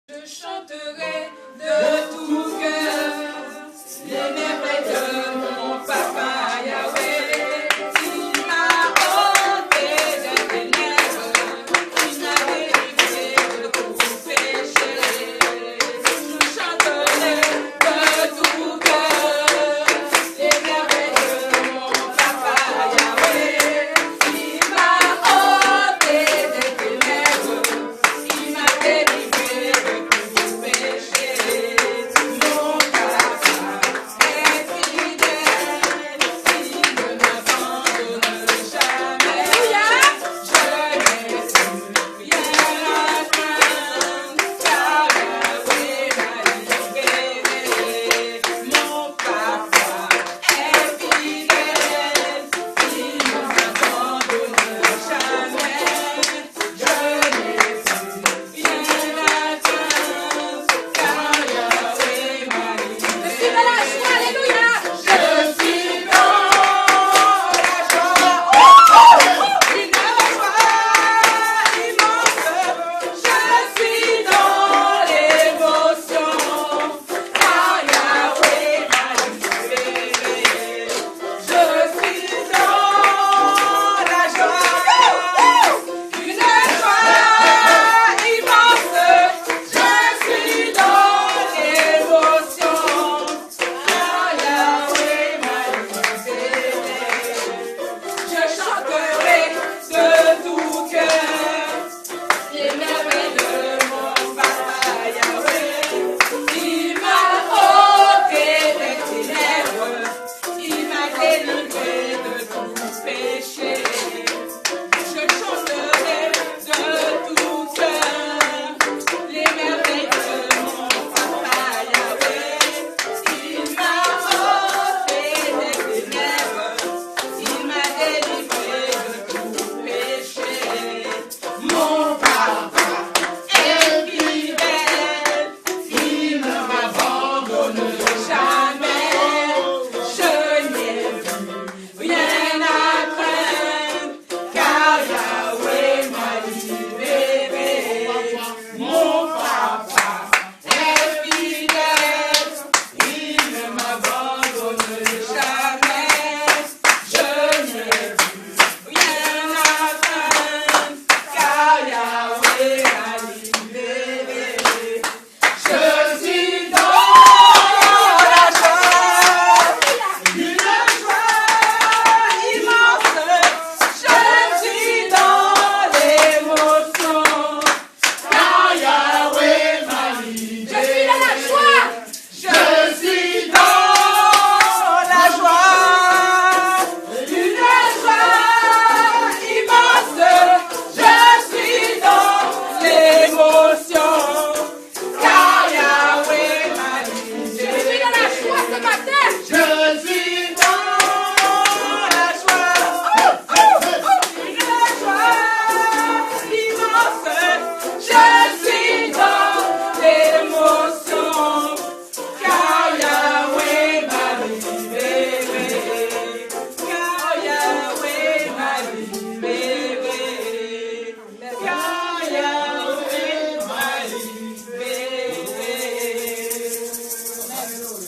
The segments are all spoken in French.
Je chanterai de tout cœur les merveilles de mon papa Yahweh. Il m'a ôté des ténèbres, il m'a délivré de tout péché. Je chanterai de tout cœur les merveilles de mon papa Yahweh. Il m'a ôté des ténèbres, il m'a délivré.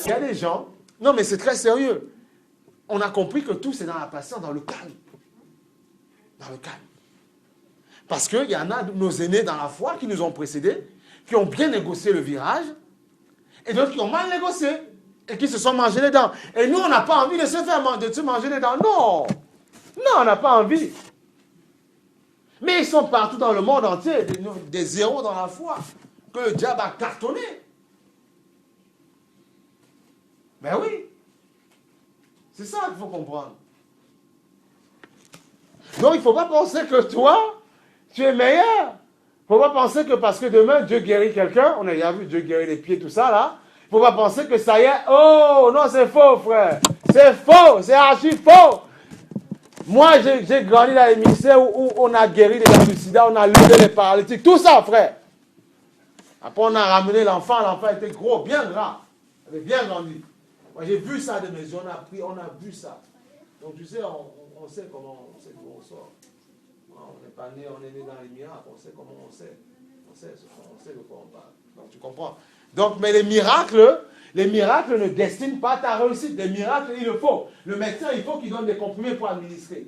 Il y a des gens, non mais c'est très sérieux. On a compris que tout c'est dans la patience, dans le calme. Dans le calme. Parce qu'il y en a de nos aînés dans la foi qui nous ont précédés, qui ont bien négocié le virage, et d'autres qui ont mal négocié, et qui se sont mangés les dents. Et nous, on n'a pas envie de se manger les dents. Non! Non, on n'a pas envie. Mais ils sont partout dans le monde entier, des zéros dans la foi, que le diable a cartonné. Ben oui. C'est ça qu'il faut comprendre. Donc, il ne faut pas penser que toi, tu es meilleur. Il ne faut pas penser que parce que demain, Dieu guérit quelqu'un, on a déjà vu Dieu guérir les pieds, tout ça, là. Il ne faut pas penser que ça y est. Oh, non, c'est faux, frère. C'est faux, c'est archi faux. Moi, j'ai grandi dans les ministères où on a guéri les gens du sida, on a levé les paralytiques, tout ça, frère. Après, on a ramené l'enfant était gros, bien gras. Il avait bien grandi. Moi, j'ai vu ça de mes yeux, on a vu ça. Donc, tu sais, on sait comment, on sait d'où on sort. On n'est pas né, on est né dans les miracles, on sait comment on sait. On sait de quoi on parle. Donc, comprends? Donc, mais les miracles ne destinent pas ta réussite. Les miracles, il le faut. Le médecin, il faut qu'il donne des comprimés pour administrer.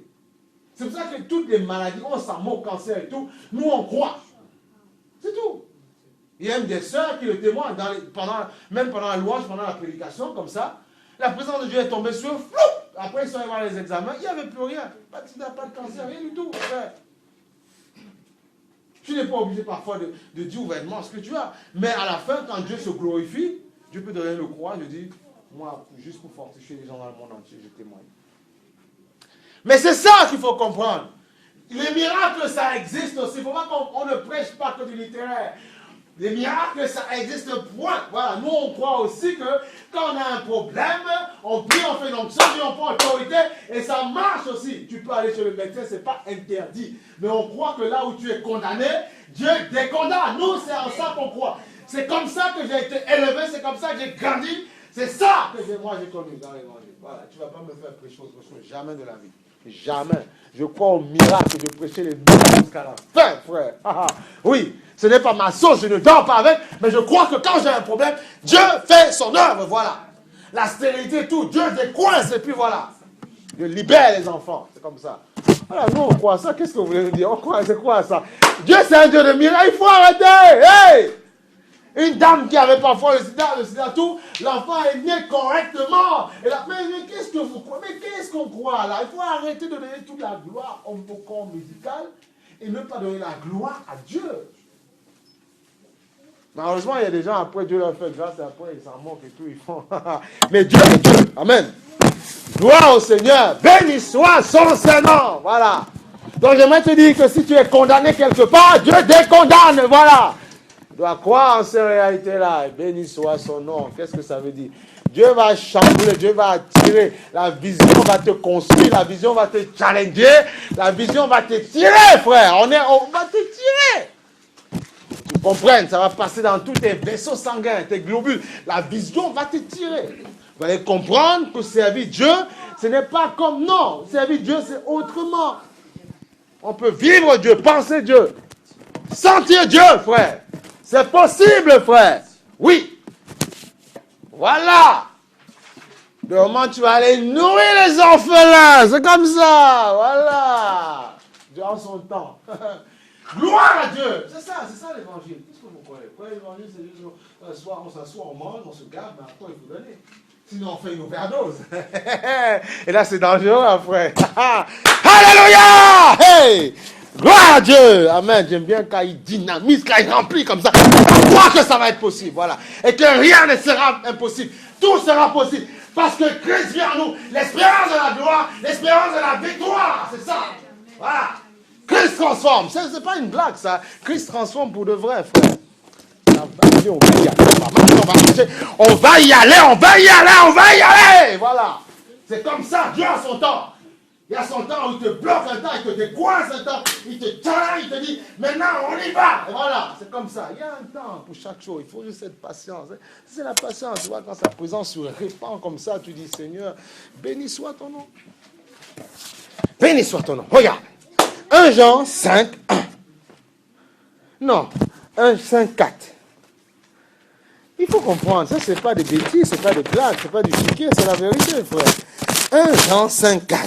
C'est pour ça que toutes les maladies, on s'en moque, cancer et tout, nous on croit. C'est tout. Il y a même des sœurs qui le témoignent, même pendant la louange, pendant la prédication, comme ça. La présence de Dieu est tombée sur eux, floup. Après ils sont allés voir les examens, il n'y avait plus rien. Pas de cancer, rien du tout. Frère. Tu n'es pas obligé parfois de dire ouvertement ce que tu as. Mais à la fin, quand Dieu se glorifie, Dieu peut donner le courage de dire, moi, juste pour fortifier les gens dans le monde entier, je témoigne. Mais c'est ça qu'il faut comprendre. Les miracles, ça existe aussi. Il ne faut pas qu'on ne prêche pas que du littéraire. Les miracles, ça existe, point. Voilà, nous, on croit aussi que quand on a un problème, on prie, on fait une onction, on prend autorité, et ça marche aussi. Tu peux aller chez le médecin, ce n'est pas interdit. Mais on croit que là où tu es condamné, Dieu décondamne. Nous, c'est en ça qu'on croit. C'est comme ça que j'ai été élevé, c'est comme ça que j'ai grandi. C'est ça que moi j'ai connu dans l'évangile. Voilà, tu ne vas pas me faire prêcher autre chose, jamais de la vie. Jamais. Je crois au miracle de prêcher les miracles jusqu'à la fin, frère. Oui, ce n'est pas ma sauce, je ne dors pas avec, mais je crois que quand j'ai un problème, Dieu fait son œuvre, voilà. La stérilité, tout, Dieu décoince et puis voilà. Dieu libère les enfants, c'est comme ça. Voilà, nous on croit ça, qu'est-ce que vous voulez nous dire? On croit, c'est quoi ça? Dieu c'est un Dieu de miracles, il faut arrêter. Hey! Une dame qui avait parfois le sida, tout, l'enfant est né correctement. Et là, mais qu'est-ce que vous croyez? Mais qu'est-ce qu'on croit là? Il faut arrêter de donner toute la gloire au corps médical et ne pas donner la gloire à Dieu. Malheureusement, il y a des gens, après Dieu leur fait grâce, et après ils s'en moquent et tout, ils font. Mais Dieu est Dieu. Amen. Gloire au Seigneur. Béni soit son Seigneur. Voilà. Donc j'aimerais te dire que si tu es condamné quelque part, Dieu décondamne. Voilà. Tu dois croire en ces réalités-là. Béni soit son nom. Qu'est-ce que ça veut dire? Dieu va chambouler, Dieu va attirer. La vision va te construire, la vision va te challenger, la vision va te tirer, frère. On va te tirer. Tu comprends? Ça va passer dans tous tes vaisseaux sanguins, tes globules. La vision va te tirer. Vous allez comprendre que servir Dieu, ce n'est pas comme non. Servir Dieu, c'est autrement. On peut vivre Dieu, penser Dieu, sentir Dieu, frère. C'est possible, frère. Oui. Voilà. De moment, tu vas aller nourrir les orphelins. C'est comme ça. Voilà. Dieu a son temps. Gloire à Dieu. C'est ça l'évangile. Qu'est-ce que vous croyez? L'évangile, c'est juste on s'assoit, on mange, on se garde, mais après, il faut donner. Sinon, on fait une overdose. Et là, c'est dangereux, frère. Alléluia! Hey! Gloire à Dieu! Amen. J'aime bien quand il dynamise, quand il remplit comme ça. On croit que ça va être possible. Voilà. Et que rien ne sera impossible. Tout sera possible. Parce que Christ vient en nous. L'espérance de la gloire, l'espérance de la victoire. C'est ça. Voilà. Christ transforme. Ce n'est pas une blague, ça. Christ transforme pour de vrai, frère. On va y aller. Voilà. C'est comme ça. Dieu a son temps. Il y a son temps où il te bloque un temps, il te décoince un temps, il te challenge, il te dit, maintenant on y va. Et voilà, c'est comme ça. Il y a un temps pour chaque chose. Il faut juste cette patience. C'est la patience. Tu vois, quand sa présence se répand comme ça, tu dis, Seigneur, béni soit ton nom. Béni soit ton nom. Regarde. 1 Jean 5, 1. Non, 1 5, 4. Il faut comprendre, ça c'est pas des bêtises, c'est pas des blagues, c'est pas du chiquet, c'est la vérité, frère. 1 Jean 5, 4.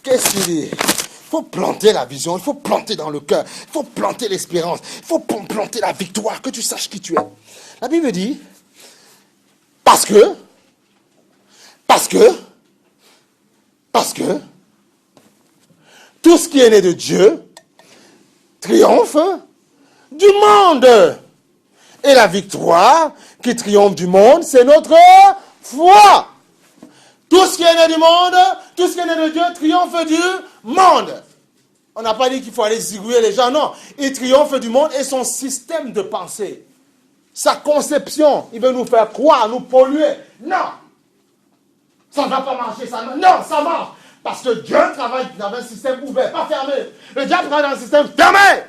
Qu'est-ce qu'il dit? Il faut planter la vision, il faut planter dans le cœur, il faut planter l'espérance, il faut planter la victoire, que tu saches qui tu es. La Bible dit, parce que, tout ce qui est né de Dieu triomphe du monde. Et la victoire qui triomphe du monde, c'est notre foi. Tout ce qui est né du monde, tout ce qui est né de Dieu triomphe du monde. On n'a pas dit qu'il faut aller zigouiller les gens, non. Il triomphe du monde et son système de pensée. Sa conception, il veut nous faire croire, nous polluer. Non. Ça ne va pas marcher, ça. Non, ça marche. Parce que Dieu travaille dans un système ouvert, pas fermé. Le diable travaille dans un système fermé.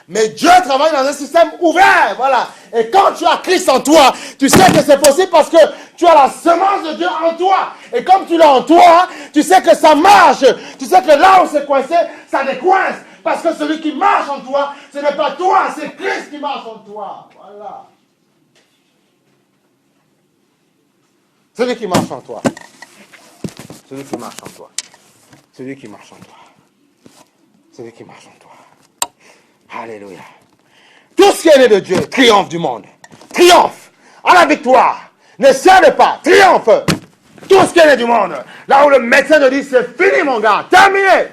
Mais Dieu travaille dans un système ouvert, voilà. Et quand tu as Christ en toi, tu sais que c'est possible parce que tu as la semence de Dieu en toi. Et comme tu l'as en toi, tu sais que ça marche. Tu sais que là où c'est coincé, ça décoince. Parce que celui qui marche en toi, ce n'est pas toi, c'est Christ qui marche en toi. Voilà. Celui qui marche en toi. Celui qui marche en toi. Celui qui marche en toi. Celui qui marche en toi. Alléluia. Tout ce qui est né de Dieu triomphe du monde. Triomphe à la victoire. Ne cède pas. Triomphe. Tout ce qui est né du monde. Là où le médecin te dit c'est fini mon gars. Terminé.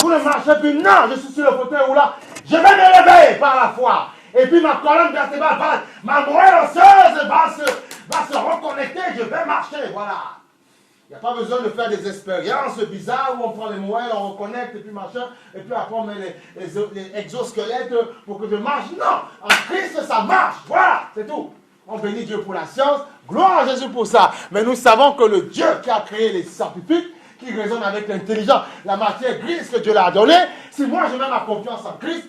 Vous ne marchez plus. Non, je suis sur le fauteuil où là, je vais me lever par la foi. Et puis ma colonne vertébrale va, ma moelle osseuse va se reconnecter. Je vais marcher. Voilà. Il n'y a pas besoin de faire des expériences bizarres où on prend les moelles, on reconnecte et puis machin, et puis après on met les exosquelettes pour que je marche. Non, en Christ ça marche. Voilà, c'est tout. On bénit Dieu pour la science. Gloire à Jésus pour ça. Mais nous savons que le Dieu qui a créé les scientifiques, qui raisonne avec l'intelligence, la matière grise que Dieu leur a donnée, si moi je mets ma confiance en Christ,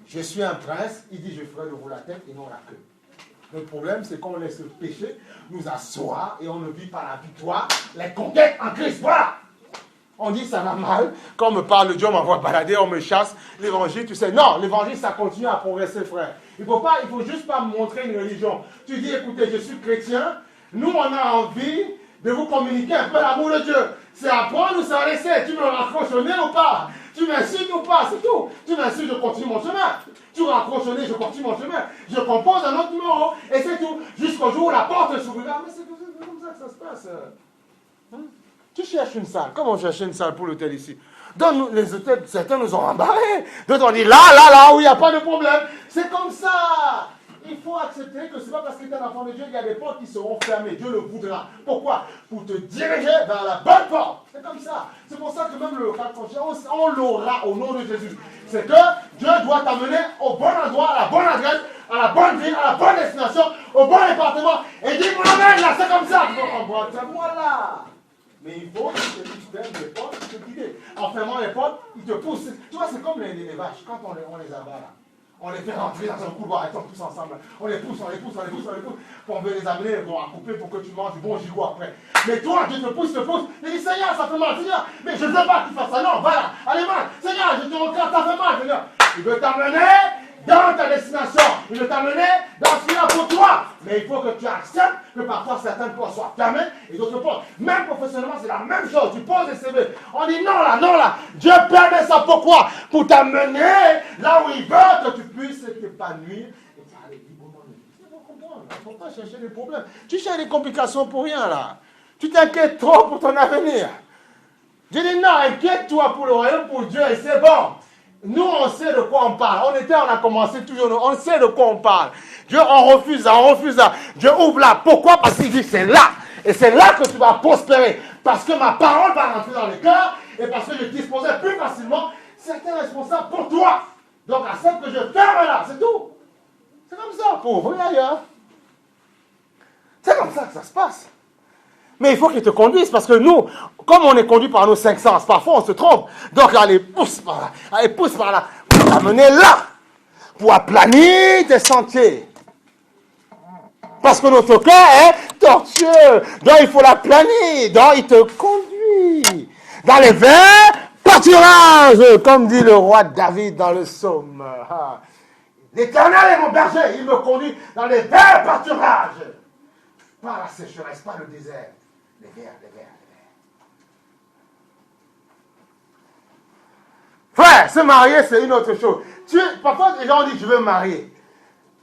je suis un prince, il dit je ferai de vous la tête et non la queue. Le problème, c'est qu'on laisse le péché nous asseoir et on ne vit pas la victoire, les conquêtes en Christ. Voilà. On dit ça va mal. Quand on me parle de Dieu, on m'envoie balader, on me chasse. L'évangile, tu sais, non, l'évangile, ça continue à progresser, frère. Il faut juste pas montrer une religion. Tu dis, écoutez, je suis chrétien. Nous, on a envie de vous communiquer un peu l'amour de Dieu. C'est apprendre ou c'est laisser. Tu me raccroches au nez ou pas? Tu m'insultes ou pas? C'est tout. Tu m'insultes, je continue mon chemin. Tu raccroches au nez, je continue mon chemin. Je compose un autre numéro et c'est tout. Jusqu'au jour où la porte s'ouvrira. Mais c'est comme ça que ça se passe. Hein? Tu cherches une salle. Comment chercher une salle pour l'hôtel ici? Donne-nous les hôtels, certains nous ont embarrés. D'autres ont dit là, où il n'y a pas de problème. C'est comme ça. Il faut accepter que ce n'est pas parce que tu es un enfant de Dieu qu'il y a des portes qui seront fermées. Dieu le voudra. Pourquoi? Pour te diriger vers la bonne porte. C'est comme ça. C'est pour ça que même le local prochain, on l'aura au nom de Jésus. C'est que Dieu doit t'amener au bon endroit, à la bonne adresse, à la bonne ville, à la bonne destination, au bon département. Et dis mon amen, là, c'est comme ça. Voilà. Mais il faut que tu fermes les portes, tu te guides. En fermant les portes, ils te poussent. Tu vois, c'est comme les vaches, quand on les abat là. On les fait rentrer dans un couloir, ils sont tous ensemble. On les pousse. On veut les amener à couper pour que tu manges du bon gigot après. Mais toi, Dieu te pousse. Il dit, Seigneur, ça fait mal, Seigneur. Mais je ne veux pas que tu fasses ça. Non, voilà, allez mal. Seigneur, je te regarde, ça fait mal, Seigneur. Il veut t'amener dans ta destination. Il veut t'amener dans ce qu'il a pour toi. Mais il faut que tu acceptes que parfois certaines portes soient fermées et d'autres portes. Même professionnellement, c'est la même chose. Tu poses des CV. On dit non là. Dieu permet ça pourquoi? Pour t'amener là où il veut que tu puisses t'épanouir et parler librement. Il faut comprendre. Il ne faut pas chercher des problèmes. Tu cherches des complications pour rien là. Tu t'inquiètes trop pour ton avenir. Dieu dit non, inquiète-toi pour le royaume, pour Dieu et c'est bon. Nous, on sait de quoi on parle. On a commencé toujours, on sait de quoi on parle. Dieu, on refuse ça. Dieu ouvre là. Pourquoi? Parce qu'il dit c'est là. Et c'est là que tu vas prospérer. Parce que ma parole va rentrer dans le cœur et parce que je disposais plus facilement certains responsables pour toi. Donc, à celle que je ferme là, c'est tout. C'est comme ça, pauvre, ailleurs. C'est comme ça que ça se passe. Mais il faut qu'ils te conduisent parce que nous, comme on est conduit par nos cinq sens, parfois on se trompe. Donc, allez, pousse par là, pour t'amener là, pour aplanir tes sentiers. Parce que notre cœur est tortueux. Donc, il faut l'aplanir. Donc, il te conduit dans les verts pâturages, comme dit le roi David dans le psaume. L'Éternel est mon berger, il me conduit dans les verts pâturages. Pas la sécheresse, pas le désert. Les verts. Frère, se marier, c'est une autre chose. Parfois, les gens disent, je veux me marier.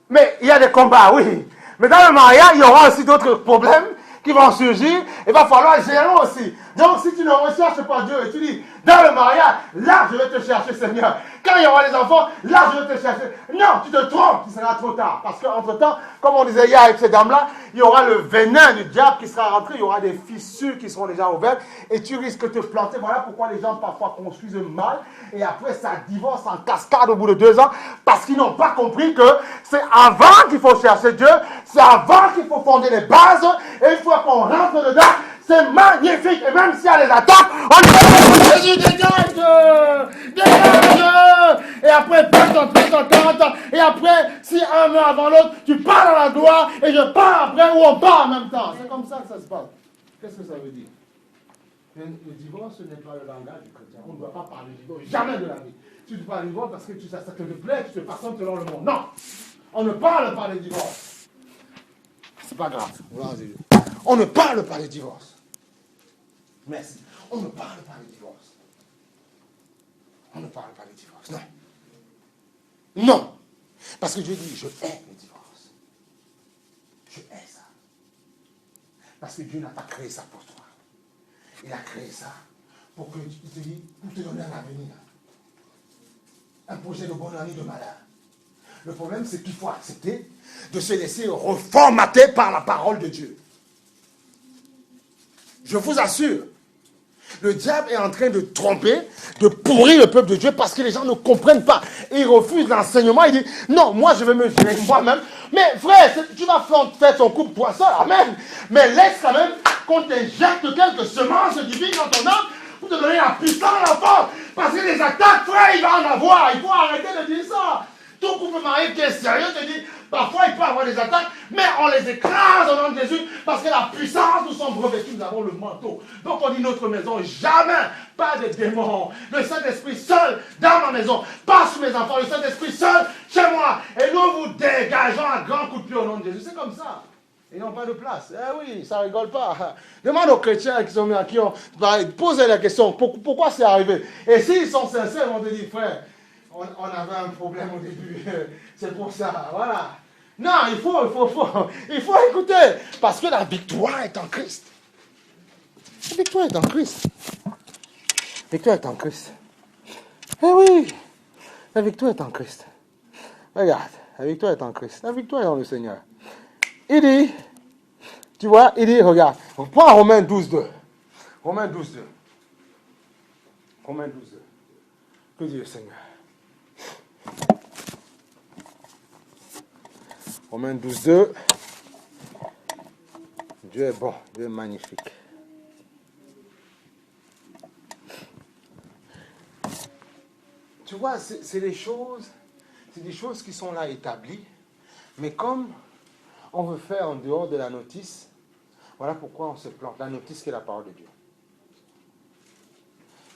Mais il y a des combats, oui. Mais dans le mariage, il y aura aussi d'autres problèmes qui vont surgir. Il va falloir gérer aussi. Donc, si tu ne recherches pas Dieu et tu dis, dans le mariage, là, je vais te chercher, Seigneur. Quand il y aura les enfants, là, je vais te chercher. Non, tu te trompes, il sera trop tard. Parce qu'entre-temps, comme on disait hier avec ces dames-là, il y aura le venin du diable qui sera rentré, il y aura des fissures qui seront déjà ouvertes et tu risques de te planter. Voilà pourquoi les gens parfois construisent mal et après ça divorce en cascade au bout de 2 ans parce qu'ils n'ont pas compris que c'est avant qu'il faut chercher Dieu, c'est avant qu'il faut fonder les bases et une fois qu'on rentre dedans, c'est magnifique. Et même s'il y a les attaques, on dit Jésus, dégage! Et après, 30 ans, 40 ans. Et après, si un meurt avant l'autre, tu pars dans la gloire et je pars après ou on part en même temps. C'est comme ça que ça se passe. Qu'est-ce que ça veut dire? Le divorce, ce n'est pas le langage du chrétien. On ne doit pas parler du divorce, jamais de la vie. Tu ne parles du divorce parce que ça te plaît, tu te façonnes selon le monde. Non! On ne parle pas du divorce. C'est pas grave. On ne parle pas de divorce. Merci. On ne parle pas de divorce. On ne parle pas de divorce. Non. Non. Parce que Dieu dit, je hais le divorce. Je hais ça. Parce que Dieu n'a pas créé ça pour toi. Il a créé ça pour que tu te dis, pour te donner un avenir. Un projet de bonne année de malheur. Le problème, c'est qu'il faut accepter de se laisser reformater par la parole de Dieu. Je vous assure, le diable est en train de tromper, de pourrir le peuple de Dieu parce que les gens ne comprennent pas. Et ils refusent l'enseignement. Ils disent, non, moi je vais me gérer moi-même. Mais frère, tu vas faire ton couple toi seul, amen. Mais laisse quand même qu'on t'injecte quelques semences divines dans ton âme pour te donner la puissance, la force. Parce que les attaques, frère, il va en avoir. Il faut arrêter de dire ça. Ton couple marié qui est sérieux te dit, parfois il peut avoir des attaques, mais on les écrase au nom de Jésus, parce que la puissance nous sommes revêtus, nous avons le manteau. Donc on dit notre maison, jamais, pas de démons. Le Saint-Esprit seul dans ma maison, pas sur mes enfants, le Saint-Esprit seul chez moi. Et nous vous dégageons un grand coup de pied au nom de Jésus. C'est comme ça. Ils n'ont pas de place. Eh oui, ça rigole pas. Demande aux chrétiens qui sont qui ont posé la question, pourquoi c'est arrivé? Et s'ils sont sincères, on te dit, frère, on avait un problème au début, c'est pour ça, voilà. Non, il faut écouter, parce que la victoire est en Christ. La victoire est en Christ. La victoire est en Christ. Eh oui, la victoire est en Christ. Regarde, la victoire est en Christ. La victoire est dans le Seigneur. Il dit, tu vois, il dit, regarde, on prend Romains 12:2. Romains 12:2. Romains 12:2. Que dit le Seigneur? Romains 12:2. Dieu est bon, Dieu est magnifique. Tu vois, c'est des choses qui sont là établies, mais comme on veut faire en dehors de la notice, voilà pourquoi on se plante. La notice qui est la parole de Dieu.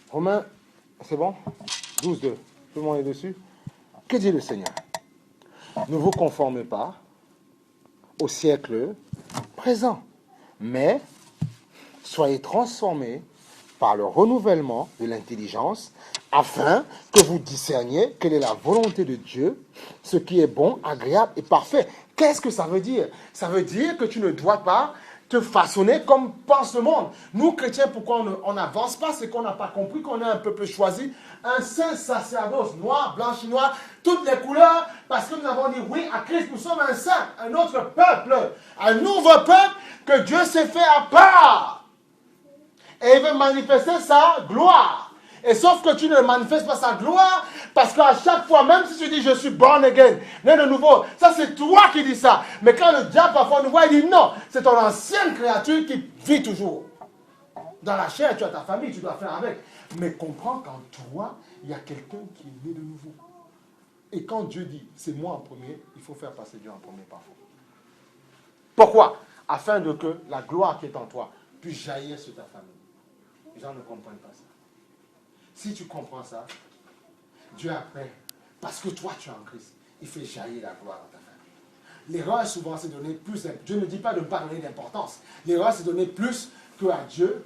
Romains, c'est bon? 12:2. Tout le monde est dessus? Que dit le Seigneur? Ne vous conformez pas au siècle présent, mais soyez transformés par le renouvellement de l'intelligence, afin que vous discerniez quelle est la volonté de Dieu, ce qui est bon, agréable et parfait. Qu'est-ce que ça veut dire? Ça veut dire que tu ne dois pas te façonner comme pense le monde. Nous, chrétiens, pourquoi on n'avance pas? C'est qu'on n'a pas compris qu'on est un peuple choisi, un saint sacerdoce, noir, blanc, chinois, toutes les couleurs, parce que nous avons dit oui à Christ, nous sommes un saint, un autre peuple, un nouveau peuple que Dieu s'est fait à part. Et il veut manifester sa gloire. Et sauf que tu ne manifestes pas sa gloire, parce qu'à chaque fois, même si tu dis je suis born again, né de nouveau, ça c'est toi qui dis ça. Mais quand le diable parfois nous voit, il dit non, c'est ton ancienne créature qui vit toujours. Dans la chair, tu as ta famille, tu dois faire avec. Mais comprends qu'en toi, il y a quelqu'un qui est né de nouveau. Et quand Dieu dit c'est moi en premier, il faut faire passer Dieu en premier parfois. Pourquoi? Afin de que la gloire qui est en toi puisse jaillir sur ta famille. Les gens ne comprennent pas ça. Si tu comprends ça, Dieu après, parce que toi tu es en Christ, il fait jaillir la gloire dans ta famille. L'erreur souvent c'est donner plus, Dieu ne dit pas de ne pas donner d'importance. L'erreur c'est donner plus qu'à Dieu.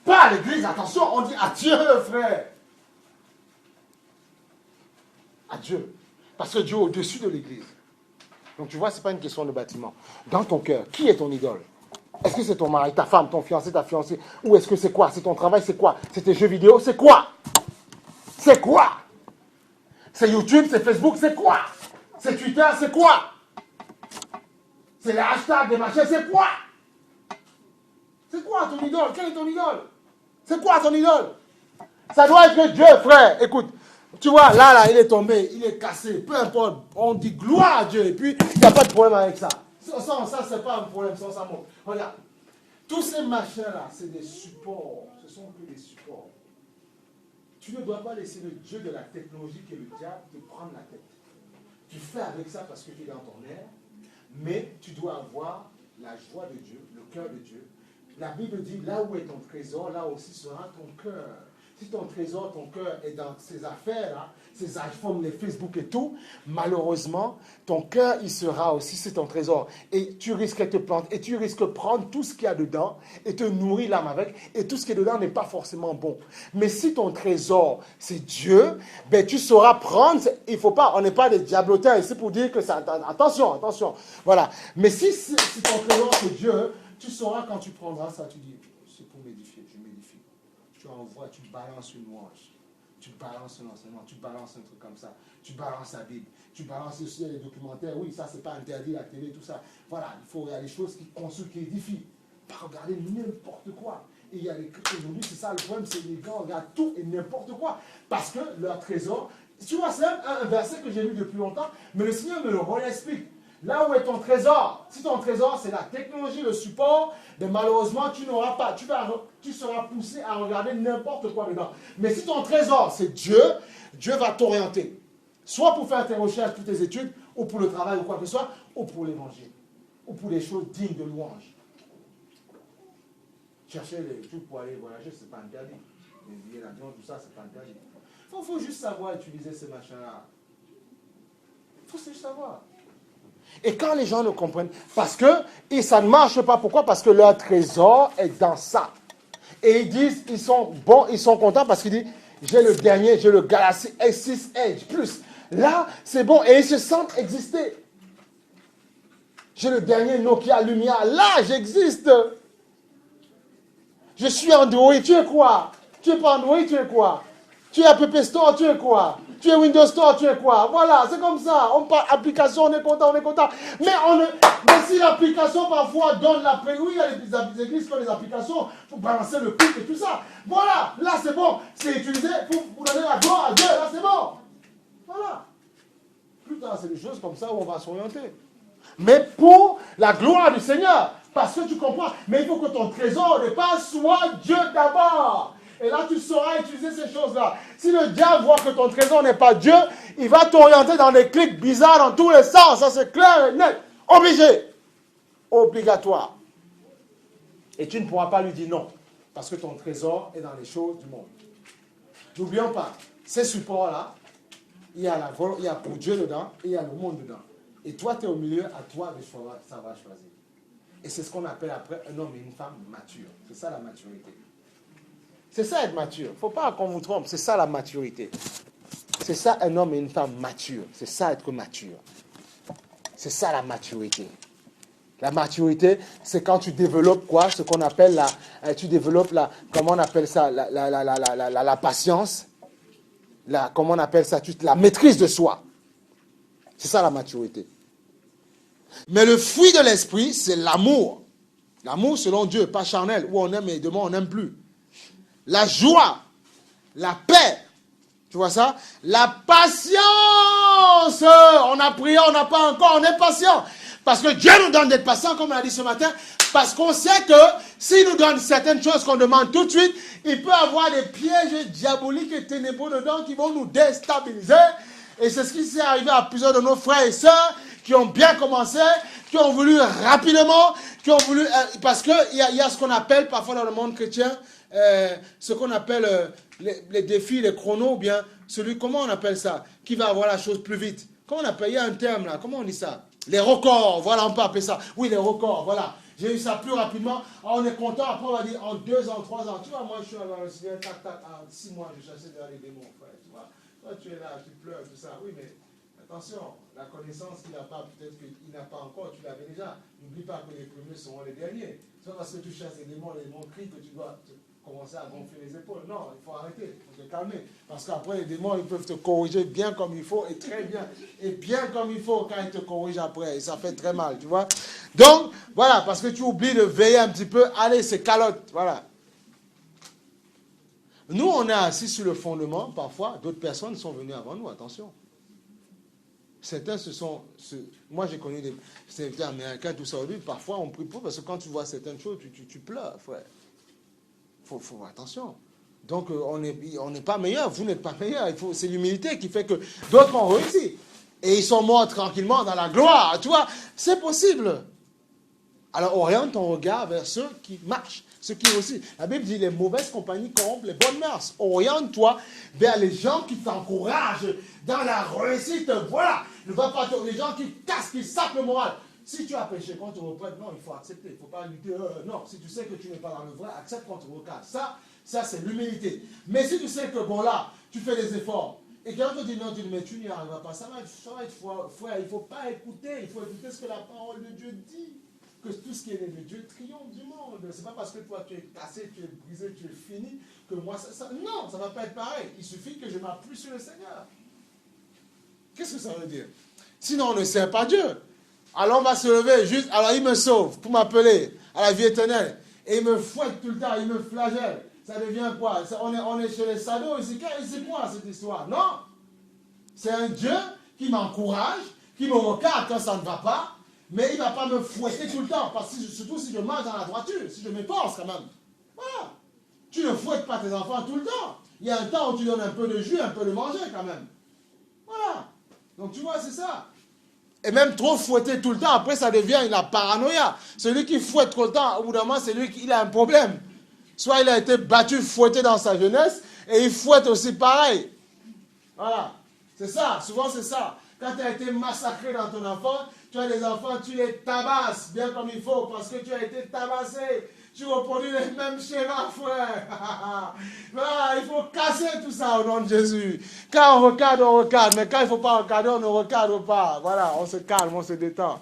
Pas à l'église, attention, on dit à Dieu, frère. À Dieu. Parce que Dieu est au-dessus de l'église. Donc tu vois, ce n'est pas une question de bâtiment. Dans ton cœur, qui est ton idole? Est-ce que c'est ton mari, ta femme, ton fiancé, ta fiancée? Ou est-ce que c'est quoi? C'est ton travail, c'est quoi? C'est tes jeux vidéo, c'est quoi? C'est quoi? C'est YouTube, c'est Facebook, c'est quoi? C'est Twitter, c'est quoi? C'est les hashtags, des machins, c'est quoi? C'est quoi ton idole? Quel est ton idole? C'est quoi ton idole? Ça doit être Dieu, frère. Écoute, tu vois, là, il est tombé, il est cassé. Peu importe, on dit gloire à Dieu. Et puis, il n'y a pas de problème avec ça. Ça, c'est pas un problème, ça monte. Regarde, tous ces machins-là, c'est des supports. Ce sont que des supports. Tu ne dois pas laisser le Dieu de la technologie qui est le diable te prendre la tête. Tu fais avec ça parce que tu es dans ton air, mais tu dois avoir la joie de Dieu, le cœur de Dieu. La Bible dit, là où est ton trésor, là aussi sera ton cœur. Si ton trésor, ton cœur est dans ces affaires-là, ces iPhones, les Facebook et tout, malheureusement, ton cœur, il sera aussi, c'est ton trésor. Et tu risques de te planter, et tu risques de prendre tout ce qu'il y a dedans, et te nourrir l'âme avec, et tout ce qui est dedans n'est pas forcément bon. Mais si ton trésor, c'est Dieu, ben tu sauras prendre, il faut pas, on n'est pas des diablotins ici pour dire que ça, attention, voilà. Mais si ton trésor, c'est Dieu, tu sauras quand tu prendras ça, tu dis, c'est pour m'édifier, je m'édifie. Tu envoies, tu balances une louange. Tu balances un enseignement, tu balances un truc comme ça, tu balances la Bible, tu balances aussi les documentaires, oui, ça c'est pas interdit, la télé, tout ça. Voilà, il y a des choses qui construisent, qui édifient. Pas regarder n'importe quoi. Et il y a les aujourd'hui, c'est ça le problème, c'est que les gens regardent tout et n'importe quoi. Parce que leur trésor, tu vois, c'est un verset que j'ai lu depuis longtemps, mais le Seigneur me le réexplique. Là où est ton trésor, si ton trésor c'est la technologie, le support, ben malheureusement tu n'auras pas, tu seras poussé à regarder n'importe quoi dedans. Mais si ton trésor c'est Dieu, Dieu va t'orienter. Soit pour faire tes recherches, pour tes études, ou pour le travail ou quoi que ce soit, ou pour l'évangile, ou pour des choses dignes de louange. Chercher les trucs pour aller voyager, c'est pas interdit. Les billets d'avion, tout ça, c'est pas interdit. Il faut juste savoir utiliser ces machins-là. Il faut juste savoir. Et quand les gens ne comprennent, parce que et ça ne marche pas, pourquoi? Parce que leur trésor est dans ça. Et ils disent, ils sont bons, ils sont contents parce qu'ils disent, j'ai le dernier, j'ai le Galaxy S6 Edge Plus. Là, c'est bon, et ils se sentent exister. J'ai le dernier Nokia Lumia, là, j'existe. Je suis Android, tu es quoi? Tu es pas Android, tu es quoi? Tu es App Store, tu es quoi? Tu es Windows Store, tu es quoi? Voilà, c'est comme ça. On parle application, on est content. Mais si l'application parfois donne la paix, oui, il y a des églises qui ont des applications pour balancer le clic et tout ça. Voilà, là c'est bon. C'est utilisé pour donner la gloire à Dieu, là c'est bon. Voilà. Plus tard, c'est des choses comme ça où on va s'orienter. Mais pour la gloire du Seigneur. Parce que tu comprends. Mais il faut que ton trésor au départ soit Dieu d'abord. Et là, tu sauras utiliser ces choses-là. Si le diable voit que ton trésor n'est pas Dieu, il va t'orienter dans des clics bizarres dans tous les sens. Ça, c'est clair et net. Obligé. Obligatoire. Et tu ne pourras pas lui dire non. Parce que ton trésor est dans les choses du monde. N'oublions pas, ces supports-là, il y a pour Dieu dedans et il y a le monde dedans. Et toi, tu es au milieu, à toi de savoir choisir. Et c'est ce qu'on appelle après un homme et une femme mature. C'est ça la maturité. C'est ça être mature. Il ne faut pas qu'on vous trompe. C'est ça la maturité. C'est ça un homme et une femme mature. C'est ça être mature. C'est ça la maturité. La maturité, c'est quand tu développes quoi? Ce qu'on appelle comment on appelle ça? La patience. Comment on appelle ça? La maîtrise de soi. C'est ça la maturité. Mais le fruit de l'esprit, c'est l'amour. L'amour selon Dieu, pas charnel, où on aime et demain on n'aime plus. La joie, la paix, tu vois ça? La patience. On a prié, on n'a pas encore, on est patient. Parce que Dieu nous donne d'être patient, comme on a dit ce matin, parce qu'on sait que s'il nous donne certaines choses qu'on demande tout de suite, il peut avoir des pièges diaboliques et ténébreux dedans qui vont nous déstabiliser. Et c'est ce qui s'est arrivé à plusieurs de nos frères et sœurs qui ont bien commencé, qui ont voulu rapidement, parce qu'il y a ce qu'on appelle parfois dans le monde chrétien, ce qu'on appelle les défis, les chronos, ou bien comment on appelle ça, qui va avoir la chose plus vite. Comment on appelle? Il y a un terme là, comment on dit ça? Les records, voilà, on peut appeler ça. Oui, les records, voilà. J'ai eu ça plus rapidement. Alors, on est content, après on va dire en 2 ans, 3 ans. Tu vois, moi je suis allé au Seigneur, en 6 mois, je chassais derrière les démons, frère, tu vois. Toi, tu es là, tu pleures, tout ça. Oui, mais attention, la connaissance qu'il n'a pas, peut-être qu'il n'a pas encore, tu l'avais déjà. N'oublie pas que les premiers seront les derniers. C'est pas parce que tu chasses les démons crient que tu dois commencer à gonfler les épaules. Non, il faut arrêter, il faut te calmer. Parce qu'après, les démons, ils peuvent te corriger bien comme il faut, et très bien. Et bien comme il faut quand ils te corrigent après. Et ça fait très mal, tu vois. Donc, voilà, parce que tu oublies de veiller un petit peu. Allez, c'est calotte, voilà. Nous, on est assis sur le fondement, parfois, d'autres personnes sont venues avant nous, attention. Certains moi j'ai connu des serviteurs américains, tout ça aujourd'hui, parfois on prie pour, parce que quand tu vois certaines choses, tu pleures, frère. Faut attention. Donc on n'est pas meilleur, vous n'êtes pas meilleur, c'est l'humilité qui fait que d'autres ont réussi. Et ils sont morts tranquillement dans la gloire, tu vois, c'est possible. Alors oriente ton regard vers ceux qui marchent Ce qui est aussi, la Bible dit, les mauvaises compagnies corrompent les bonnes mœurs. Oriente-toi vers les gens qui t'encouragent dans la réussite. Voilà. Ne va pas les gens qui cassent, qui sapent le moral. Si tu as péché, qu'on te reprenne, non, il faut accepter. Il ne faut pas lutter. Non, si tu sais que tu n'es pas dans le vrai, accepte qu'on te recadre. Ça c'est l'humilité. Mais si tu sais que, bon là, tu fais des efforts, et quelqu'un te dit non, tu dis, mais tu n'y arriveras pas, ça va être frère, il ne faut pas écouter, il faut écouter ce que la parole de Dieu dit. Que tout ce qui est né de Dieu triomphe du monde. Ce n'est pas parce que toi tu es cassé, tu es brisé, tu es fini, que moi ça non, ça ne va pas être pareil. Il suffit que je m'appuie sur le Seigneur. Qu'est-ce que ça veut dire? Sinon on ne sert pas Dieu. Alors on va se lever, juste, alors il me sauve pour m'appeler à la vie éternelle. Et il me fouette tout le temps, il me flagelle. Ça devient quoi? On est chez les sados ici. C'est quoi cette histoire? Non. C'est un Dieu qui m'encourage, qui me regarde quand ça ne va pas, mais il ne va pas me fouetter tout le temps. Parce que surtout si je marche dans la droiture, si je m'efforce quand même. Voilà. Tu ne fouettes pas tes enfants tout le temps. Il y a un temps où tu donnes un peu de jus, un peu de manger quand même. Voilà. Donc tu vois, c'est ça. Et même trop fouetter tout le temps, après ça devient la paranoïa. Celui qui fouette tout le temps, au bout d'un moment, c'est lui qui a un problème. Soit il a été battu, fouetté dans sa jeunesse, et il fouette aussi pareil. Voilà. C'est ça, souvent c'est ça. Quand tu as été massacré dans ton enfant, tu as des enfants, tu les tabasses bien comme il faut, parce que tu as été tabassé. Tu reproduis les mêmes schémas, frère. Voilà, il faut casser tout ça au nom de Jésus. Quand on recadre, on recadre. Mais quand il ne faut pas recadrer, on ne recadre pas. Voilà, on se calme, on se détend.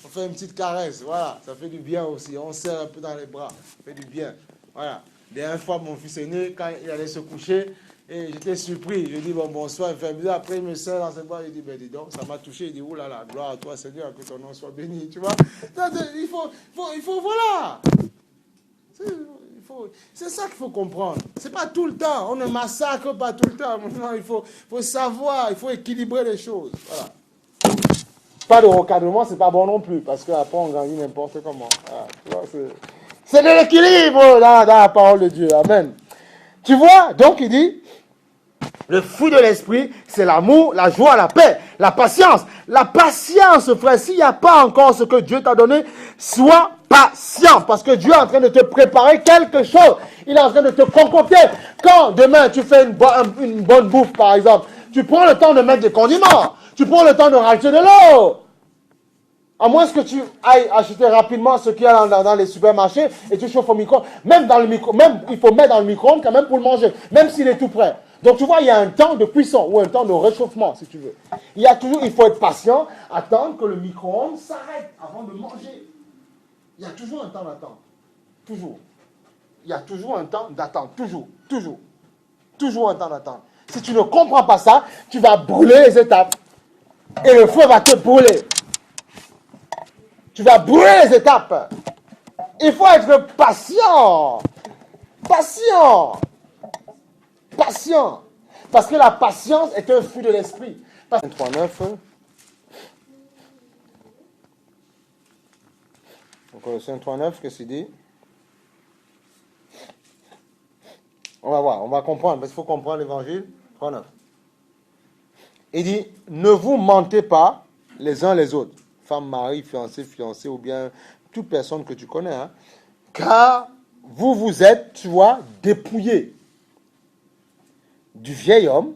On fait une petite caresse. Voilà, ça fait du bien aussi. On serre un peu dans les bras. Ça fait du bien. Voilà. Dernière fois, mon fils aîné, quand il allait se coucher, et j'étais surpris. Je dis, bon, bonsoir, il fait bizarre. Après, il me serre dans ses bras. Il dit, ben dis donc, ça m'a touché. Il dit, oulala, gloire à toi, Seigneur, que ton nom soit béni. Tu vois? Il faut, voilà. C'est ça qu'il faut comprendre. C'est pas tout le temps. On ne massacre pas tout le temps. Non, il faut savoir, il faut équilibrer les choses. Voilà. Pas de recadrement, c'est pas bon non plus, parce qu'après on grandit n'importe comment. Voilà, c'est de l'équilibre dans la parole de Dieu. Amen. Tu vois, donc il dit, le fruit de l'esprit, c'est l'amour, la joie, la paix, la patience. La patience, frère, s'il n'y a pas encore ce que Dieu t'a donné, sois patient, parce que Dieu est en train de te préparer quelque chose. Il est en train de te concocter. Quand demain tu fais une bonne bouffe, par exemple, tu prends le temps de mettre des condiments, tu prends le temps de rajouter de l'eau. À moins que tu ailles acheter rapidement ce qu'il y a dans les supermarchés et tu chauffes au micro-ondes. Même il faut mettre dans le micro-ondes quand même pour le manger, même s'il est tout prêt. Donc tu vois, il y a un temps de cuisson ou un temps de réchauffement, si tu veux. Il faut être patient, attendre que le micro-ondes s'arrête avant de manger. Il y a toujours un temps d'attente. Toujours. Il y a toujours un temps d'attente. Toujours. Toujours. Toujours un temps d'attente. Si tu ne comprends pas ça, tu vas brûler les étapes. Et le feu va te brûler. Tu vas brûler les étapes. Il faut être patient. Patient. Patient. Parce que la patience est un fruit de l'esprit. 23.9. Colossiens 3.9, qu'est-ce qu'il dit? On va voir, on va comprendre, parce qu'il faut comprendre l'évangile. 3.9. Il dit, ne vous mentez pas les uns les autres. Femme, mari, fiancé, ou bien toute personne que tu connais. Hein, car vous êtes, tu vois, dépouillés du vieil homme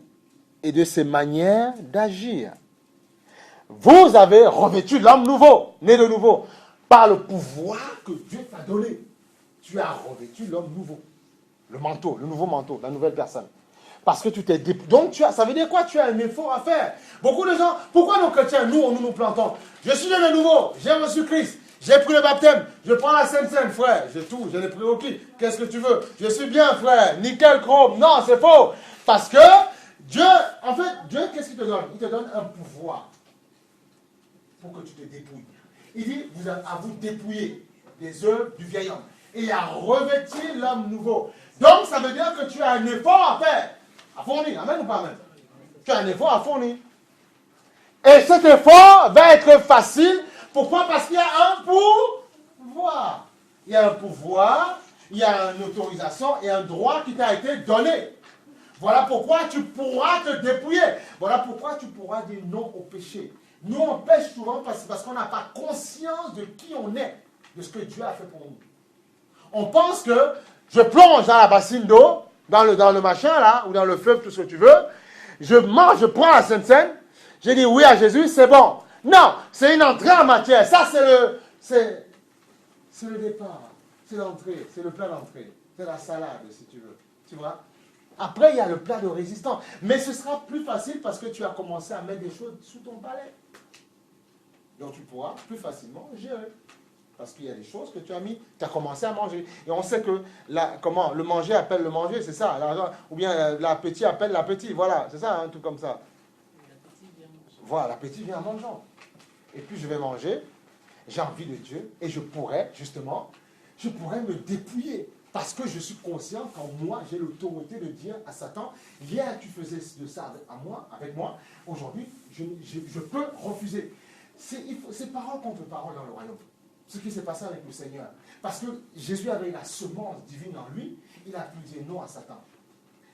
et de ses manières d'agir. Vous avez revêtu l'homme nouveau, né de nouveau, par le pouvoir que Dieu t'a donné. Tu as revêtu l'homme nouveau. Le manteau, le nouveau manteau, la nouvelle personne. Parce que tu t'es dépouillé. Donc, ça veut dire quoi? Tu as un effort à faire. Beaucoup de gens, pourquoi nos chrétiens, nous plantons? Je suis né de nouveau, j'ai reçu Christ, j'ai pris le baptême, je prends la Sainte Seine, frère, j'ai tout, je l'ai pris au kit. Qu'est-ce que tu veux? Je suis bien, frère, nickel, chrome. Non, c'est faux. Parce que Dieu, qu'est-ce qu'il te donne? Il te donne un pouvoir pour que tu te dépouilles. Il dit, à vous dépouiller des œuvres du vieil homme et à revêtir l'homme nouveau. Donc, ça veut dire que tu as un effort à faire, à fournir. Amen ou pas amen? Tu as un effort à fournir. Et cet effort va être facile. Pourquoi? Parce qu'il y a un pouvoir. Il y a un pouvoir, il y a une autorisation et un droit qui t'a été donné. Voilà pourquoi tu pourras te dépouiller. Voilà pourquoi tu pourras dire non au péché. Nous, on pêche souvent parce qu'on n'a pas conscience de qui on est, de ce que Dieu a fait pour nous. On pense que je plonge dans la bassine d'eau, dans le machin là, ou dans le fleuve, tout ce que tu veux. Je mange, je prends la Sainte Seine. Je dis oui à Jésus, c'est bon. Non, c'est une entrée en matière. Ça, c'est le départ. C'est l'entrée, c'est le plat d'entrée. C'est la salade, si tu veux. Tu vois? Après, il y a le plat de résistance. Mais ce sera plus facile parce que tu as commencé à mettre des choses sous ton palais. Donc, tu pourras plus facilement gérer. Parce qu'il y a des choses que tu as mis, tu as commencé à manger. Et on sait que le manger appelle le manger, c'est ça. Ou bien l'appétit appelle l'appétit. Voilà, c'est ça, un truc comme ça. Voilà, l'appétit vient en mangeant. Et puis je vais manger, j'ai envie de Dieu, et je pourrais me dépouiller. Parce que je suis conscient qu'en moi, j'ai l'autorité de dire à Satan, hier tu faisais de ça avec moi, aujourd'hui, je peux refuser. C'est parole contre parole dans le royaume. Ce qui s'est passé avec le Seigneur. Parce que Jésus avait la semence divine en lui, il a pu dire non à Satan.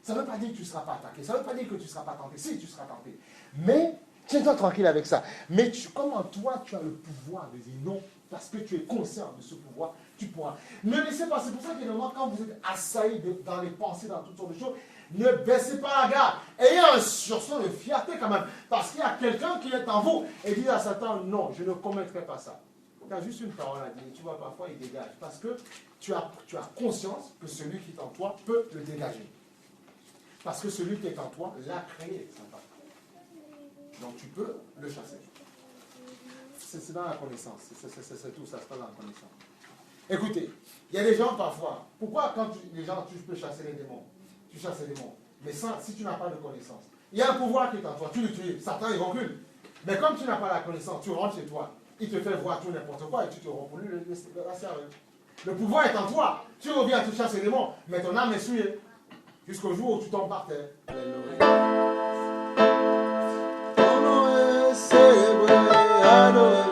Ça ne veut pas dire que tu ne seras pas attaqué, ça ne veut pas dire que tu ne seras pas tenté. Si, tu seras tenté. Mais, tiens-toi tranquille avec ça. Mais comme en toi, tu as le pouvoir de dire non, parce que tu es conscient de ce pouvoir, tu pourras. Ne laissez pas, c'est pour ça que quand vous êtes assailli dans les pensées, dans toutes sortes de choses, ne baissez pas la garde. Ayez un sursaut de fierté quand même. Parce qu'il y a quelqu'un qui est en vous et dit à Satan, non, je ne commettrai pas ça. Tu as juste une parole à dire. Tu vois, parfois, il dégage. Parce que tu as conscience que celui qui est en toi peut le dégager. Parce que celui qui est en toi l'a créé, Satan. Donc, tu peux le chasser. C'est dans la connaissance. C'est tout, ça se passe dans la connaissance. Écoutez, il y a des gens parfois. Pourquoi quand les gens, tu peux chasser les démons? Tu chasses les démons. Mais si tu n'as pas de connaissance, il y a un pouvoir qui est en toi. Tu le tues. Satan, il recule. Mais comme tu n'as pas la connaissance, tu rentres chez toi. Il te fait voir tout n'importe quoi et tu te rends pour lui la cervelle. Le pouvoir est en toi. Tu reviens, tu chasses les démons, mais ton âme est souillée. Jusqu'au jour où tu tombes par terre. Alléluia. Ton nom est célébré, adoré.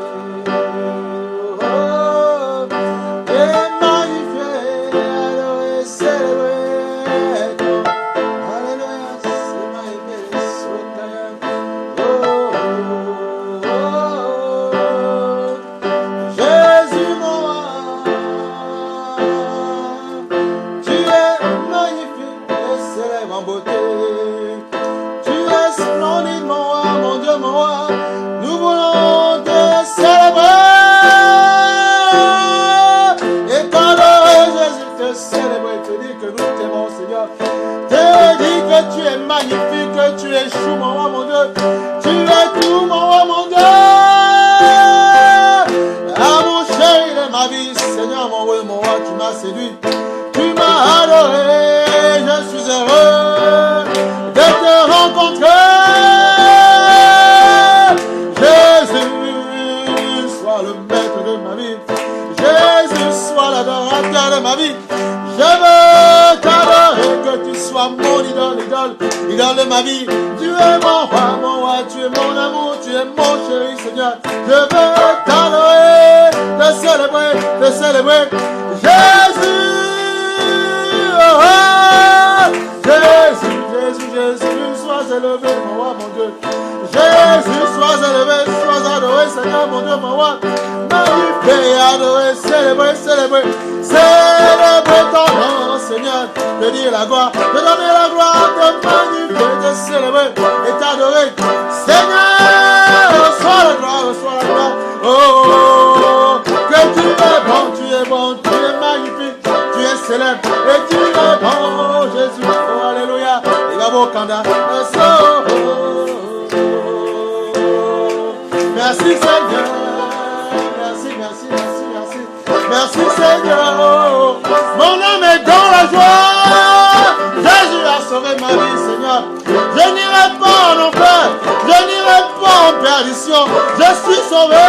Idole de ma vie, tu es mon roi, tu es mon amour, tu es mon chéri, Seigneur. Je veux t'adorer, te célébrer, Jésus, Jésus, sois élevé, mon roi, mon Dieu. Jésus, sois élevé, sois adoré, Seigneur, mon Dieu, mon roi. Magnifié, adoré, célébrer, célébrer ton nom, Seigneur. Te dire la gloire, te donner la gloire, te magnifier, te célébrer et t'adorer. Seigneur, reçois la gloire, oh, que tu es bon, tu es magnifique, tu es célèbre et tu es bon, Jésus, oh, alléluia. Et la bocanda, merci Seigneur, merci Seigneur, mon âme est dans la joie, Jésus a sauvé ma vie Seigneur, je n'irai pas en enfer, je n'irai pas en perdition, je suis sauvé,